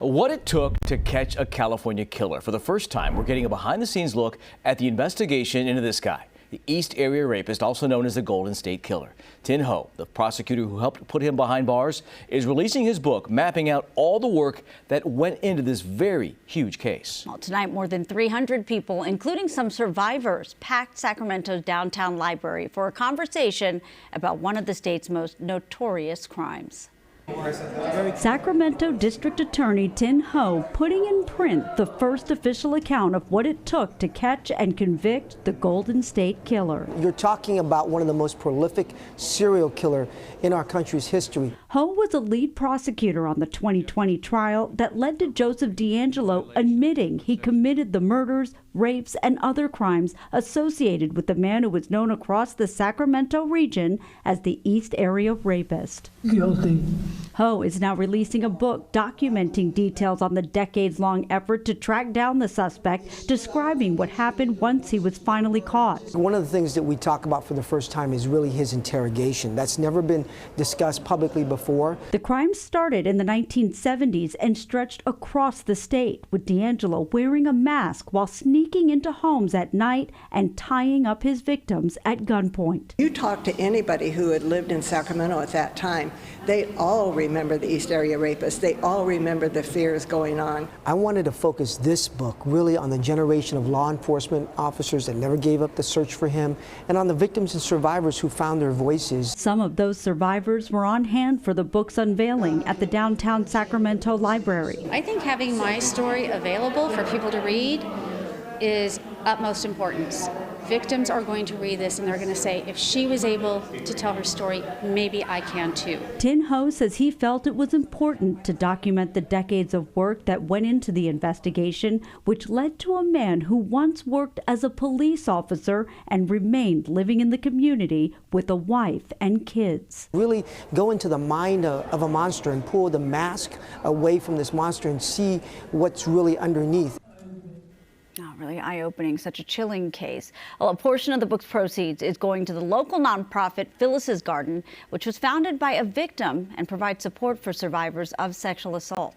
What it took to catch a California killer. For the first time, we're getting a behind-the-scenes look at the investigation into this guy, the East Area rapist, also known as the Golden State Killer. Thien Ho, the prosecutor who helped put him behind bars, is releasing his book, mapping out all the work that went into this very huge case. Well, tonight, more than 300 people, including some survivors, packed Sacramento's downtown library for a conversation about one of the state's most notorious crimes. Sacramento District Attorney Thien Ho putting in print the first official account of what it took to catch and convict the Golden State Killer. You're talking about one of the most prolific serial killer in our country's history. Ho was a lead prosecutor on the 2020 trial that led to Joseph DeAngelo admitting he committed the murders, rapes, and other crimes associated with the man who was known across the Sacramento region as the East Area Rapist. Guilty. Ho is now releasing a book documenting details on the decades-long effort to track down the suspect, describing what happened once he was finally caught. One of the things that we talk about for the first time is really his interrogation. That's never been discussed publicly before. The crime started in the 1970s and stretched across the state, with DeAngelo wearing a mask while sneaking into homes at night and tying up his victims at gunpoint. You talk to anybody who had lived in Sacramento at that time, they all remember the East Area Rapist. They all remember the fears going on. I wanted to focus this book really on the generation of law enforcement officers that never gave up the search for him, and on the victims and survivors who found their voices. Some of those survivors were on hand for the book's unveiling at the downtown Sacramento library. I think having my story available for people to read is utmost importance. Victims are going to read this and they're going to say, if she was able to tell her story, maybe I can too. Thien Ho says he felt it was important to document the decades of work that went into the investigation, which led to a man who once worked as a police officer and remained living in the community with a wife and kids. Really go into the mind of a monster and pull the mask away from this monster and see what's really underneath. Oh, really eye-opening, such a chilling case. Well, a portion of the book's proceeds is going to the local nonprofit Phyllis's Garden, which was founded by a victim and provides support for survivors of sexual assault.